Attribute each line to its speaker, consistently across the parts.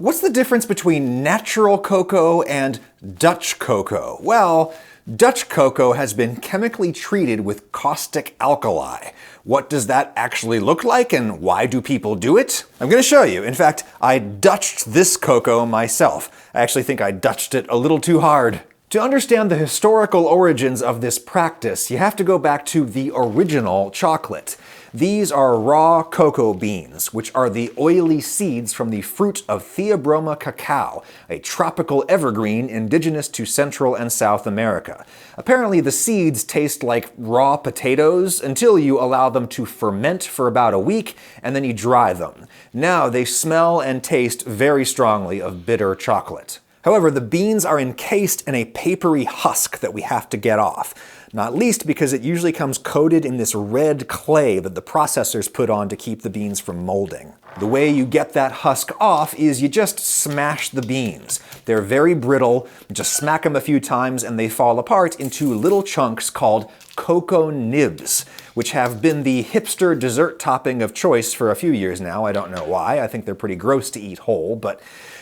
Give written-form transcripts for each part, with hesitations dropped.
Speaker 1: What's the difference between natural cocoa and Dutch cocoa? Well, Dutch cocoa has been chemically treated with caustic alkali. What does that actually look like, and why do people do it? I'm going to show you. In fact, I Dutched this cocoa myself. I actually think I Dutched it a little too hard. To understand the historical origins of this practice, you have to go back to the original chocolate. These are raw cocoa beans, which are the oily seeds from the fruit of Theobroma cacao, a tropical evergreen indigenous to Central and South America. Apparently, the seeds taste like raw potatoes until you allow them to ferment for about a week, and then you dry them. Now they smell and taste very strongly of bitter chocolate. However, the beans are encased in a papery husk that we have to get off, not least because it usually comes coated in this red clay that the processors put on to keep the beans from molding. The way you get that husk off is you just smash the beans. They're very brittle, just smack them a few times and they fall apart into little chunks called cocoa nibs, which have been the hipster dessert topping of choice for a few years now. I don't know why. I think they're pretty gross to eat whole, but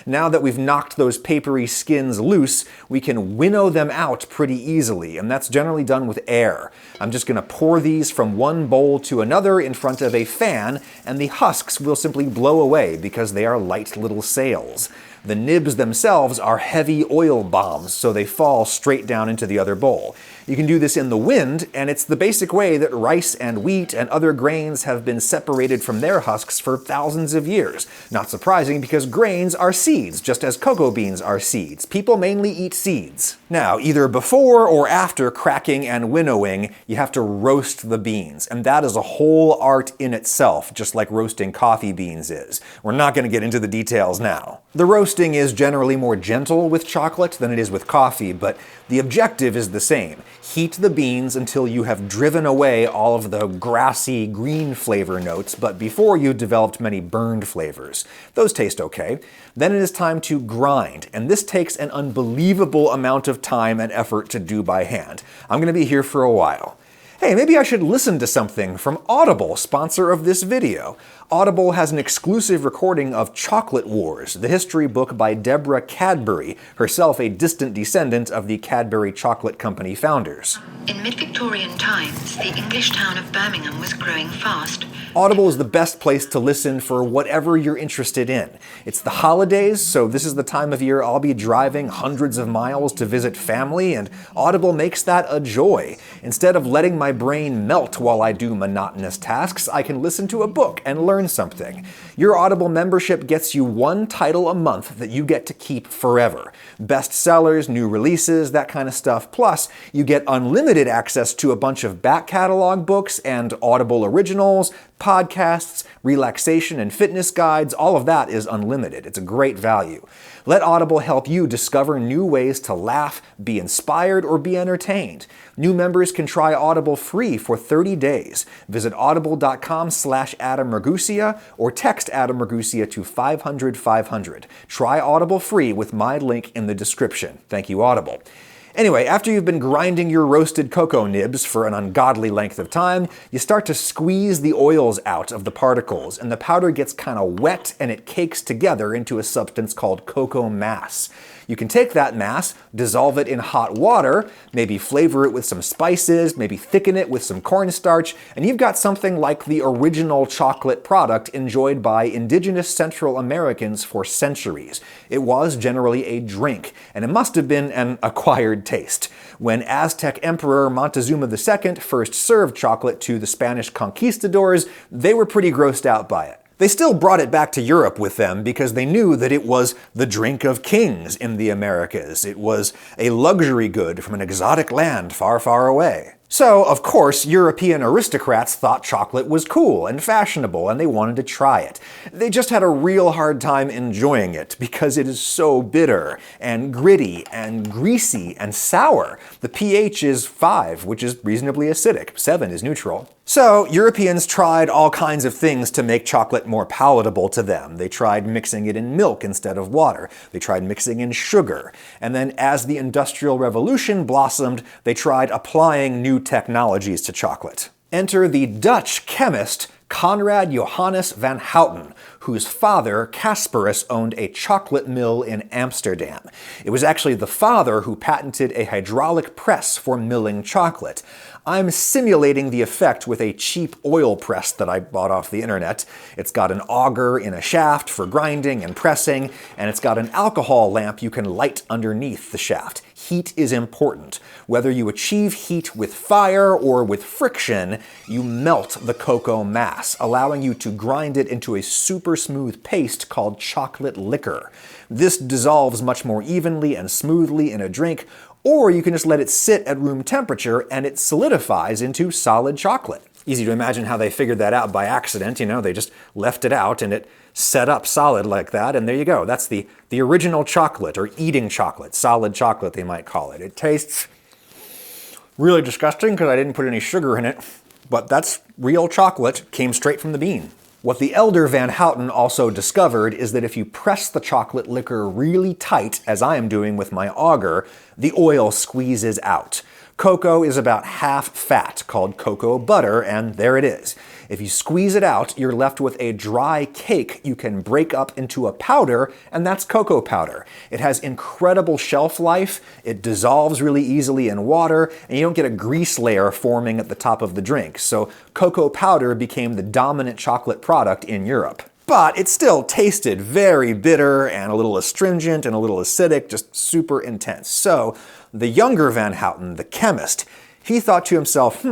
Speaker 1: now that we've knocked those papery skins loose, we can winnow them out pretty easily, and that's generally done with air. I'm just going to pour these from one bowl to another in front of a fan, and the husks will simply blow away because they are light little sails. The nibs themselves are heavy oil bombs, so they fall straight down into the other bowl. You can do this in the wind, and it's the basic way that rice and wheat and other grains have been separated from their husks for thousands of years. Not surprising, because grains are seeds, just as cocoa beans are seeds. People mainly eat seeds. Now, either before or after cracking and winnowing, you have to roast the beans, and that is a whole art in itself, just like roasting coffee beans is. We're not going to get into the details now. The roasting is generally more gentle with chocolate than it is with coffee, but the objective is the same. Heat the beans until you have driven away all of the grassy green flavor notes, but before you've developed many burned flavors. Those taste okay. Then it is time to grind, and this takes an unbelievable amount of time and effort to do by hand. I'm going to be here for a while. Hey, maybe I should listen to something from Audible, sponsor of this video. Audible has an exclusive recording of Chocolate Wars, the history book by Deborah Cadbury, herself a distant descendant of the Cadbury Chocolate Company founders.
Speaker 2: In mid-Victorian times, the English town of Birmingham was growing fast.
Speaker 1: Audible is the best place to listen for whatever you're interested in. It's the holidays, so this is the time of year I'll be driving hundreds of miles to visit family, and Audible makes that a joy. Instead of letting my brain melt while I do monotonous tasks, I can listen to a book and learn something. Your Audible membership gets you one title a month that you get to keep forever. Bestsellers, new releases, that kind of stuff. Plus, you get unlimited access to a bunch of back catalog books and Audible originals, podcasts, relaxation and fitness guides. All of that is unlimited. It's a great value. Let Audible help you discover new ways to laugh, be inspired, or be entertained. New members can try Audible free for 30 days. Visit audible.com/Adam Ragusea or text Adam Ragusea to 500-500. Try Audible free with my link in the description. Thank you, Audible. Anyway, after you've been grinding your roasted cocoa nibs for an ungodly length of time, you start to squeeze the oils out of the particles, and the powder gets kind of wet and it cakes together into a substance called cocoa mass. You can take that mass, dissolve it in hot water, maybe flavor it with some spices, maybe thicken it with some cornstarch, and you've got something like the original chocolate product enjoyed by indigenous Central Americans for centuries. It was generally a drink, and it must have been an acquired taste. When Aztec Emperor Montezuma II first served chocolate to the Spanish conquistadors, they were pretty grossed out by it. They still brought it back to Europe with them because they knew that it was the drink of kings in the Americas. It was a luxury good from an exotic land far, far away. So, of course, European aristocrats thought chocolate was cool and fashionable, and they wanted to try it. They just had a real hard time enjoying it because it is so bitter and gritty and greasy and sour. The pH is 5, which is reasonably acidic. 7 is neutral. So, Europeans tried all kinds of things to make chocolate more palatable to them. They tried mixing it in milk instead of water. They tried mixing in sugar. And then, as the Industrial Revolution blossomed, they tried applying new technologies to chocolate. Enter the Dutch chemist Conrad Johannes van Houten, whose father, Casparus, owned a chocolate mill in Amsterdam. It was actually the father who patented a hydraulic press for milling chocolate. I'm simulating the effect with a cheap oil press that I bought off the internet. It's got an auger in a shaft for grinding and pressing, and it's got an alcohol lamp you can light underneath the shaft. Heat is important. Whether you achieve heat with fire or with friction, you melt the cocoa mass, allowing you to grind it into a super smooth paste called chocolate liquor. This dissolves much more evenly and smoothly in a drink, or you can just let it sit at room temperature and it solidifies into solid chocolate. Easy to imagine how they figured that out by accident. They just left it out and it set up solid like that, and there you go. That's the original chocolate, or eating chocolate, solid chocolate they might call it. It tastes really disgusting because I didn't put any sugar in it, but that's real chocolate, came straight from the bean. What the elder Van Houten also discovered is that if you press the chocolate liquor really tight, as I am doing with my auger, the oil squeezes out. Cocoa is about half fat, called cocoa butter, and there it is. If you squeeze it out, you're left with a dry cake you can break up into a powder, and that's cocoa powder. It has incredible shelf life, it dissolves really easily in water, and you don't get a grease layer forming at the top of the drink. So cocoa powder became the dominant chocolate product in Europe. But it still tasted very bitter and a little astringent and a little acidic, just super intense. So the younger Van Houten, the chemist, he thought to himself,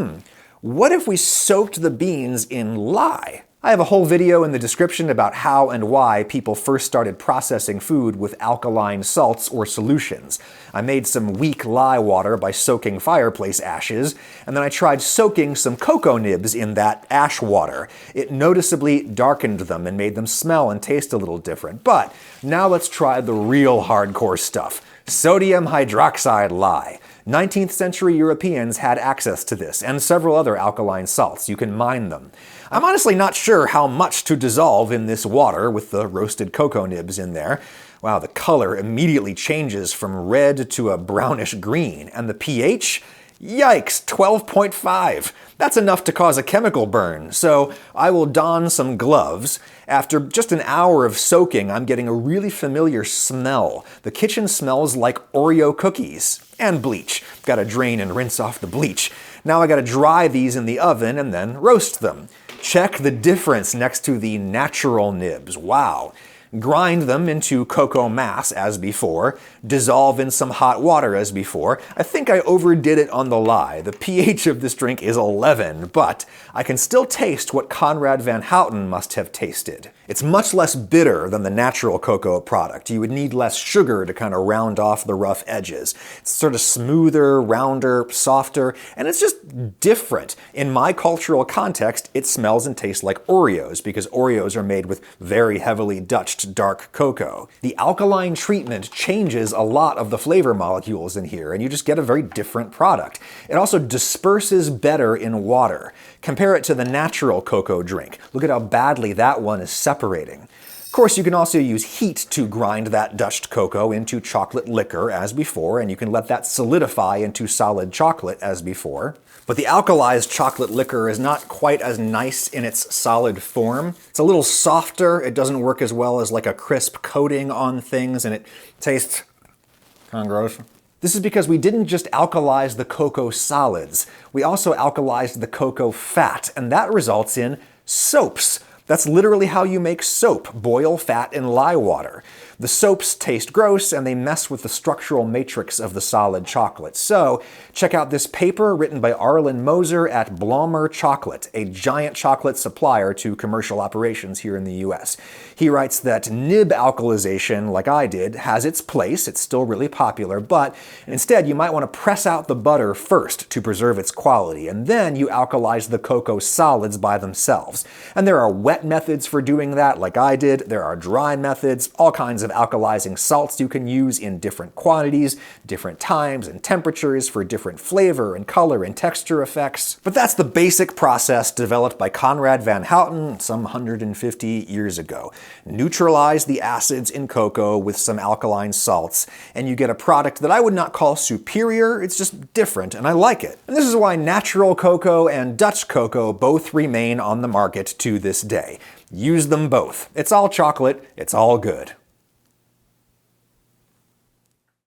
Speaker 1: what if we soaked the beans in lye? I have a whole video in the description about how and why people first started processing food with alkaline salts or solutions. I made some weak lye water by soaking fireplace ashes, and then I tried soaking some cocoa nibs in that ash water. It noticeably darkened them and made them smell and taste a little different. But now let's try the real hardcore stuff. Sodium hydroxide lye. 19th century Europeans had access to this, and several other alkaline salts. You can mine them. I'm honestly not sure how much to dissolve in this water with the roasted cocoa nibs in there. Wow, the color immediately changes from red to a brownish green, and the pH? Yikes, 12.5. That's enough to cause a chemical burn, so I will don some gloves. After just an hour of soaking, I'm getting a really familiar smell. The kitchen smells like Oreo cookies. And bleach. Gotta drain and rinse off the bleach. Now I gotta dry these in the oven and then roast them. Check the difference next to the natural nibs. Wow. Grind them into cocoa mass as before, dissolve in some hot water as before. I think I overdid it on the lye. The pH of this drink is 11, but I can still taste what Conrad Van Houten must have tasted. It's much less bitter than the natural cocoa product. You would need less sugar to kind of round off the rough edges. It's sort of smoother, rounder, softer, and it's just different. In my cultural context, it smells and tastes like Oreos because Oreos are made with very heavily Dutched dark cocoa. The alkaline treatment changes a lot of the flavor molecules in here, and you just get a very different product. It also disperses better in water. Compare it to the natural cocoa drink. Look at how badly that one is separating. Of course, you can also use heat to grind that Dutched cocoa into chocolate liquor as before, and you can let that solidify into solid chocolate as before. But the alkalized chocolate liquor is not quite as nice in its solid form. It's a little softer, it doesn't work as well as like a crisp coating on things, and it tastes kind of gross. This is because we didn't just alkalize the cocoa solids, we also alkalized the cocoa fat, and that results in soaps. That's literally how you make soap, boil fat in lye water. The soaps taste gross and they mess with the structural matrix of the solid chocolate. So, check out this paper written by Arlen Moser at Blomer Chocolate, a giant chocolate supplier to commercial operations here in the US. He writes that nib alkalization, like I did, has its place, it's still really popular, but instead you might want to press out the butter first to preserve its quality, and then you alkalize the cocoa solids by themselves. And there are wet methods for doing that, like I did, there are dry methods, all kinds of alkalizing salts you can use in different quantities, different times and temperatures for different flavor and color and texture effects. But that's the basic process developed by Conrad Van Houten some 150 years ago. Neutralize the acids in cocoa with some alkaline salts, and you get a product that I would not call superior, it's just different, and I like it. And this is why natural cocoa and Dutch cocoa both remain on the market to this day. Use them both. It's all chocolate, it's all good.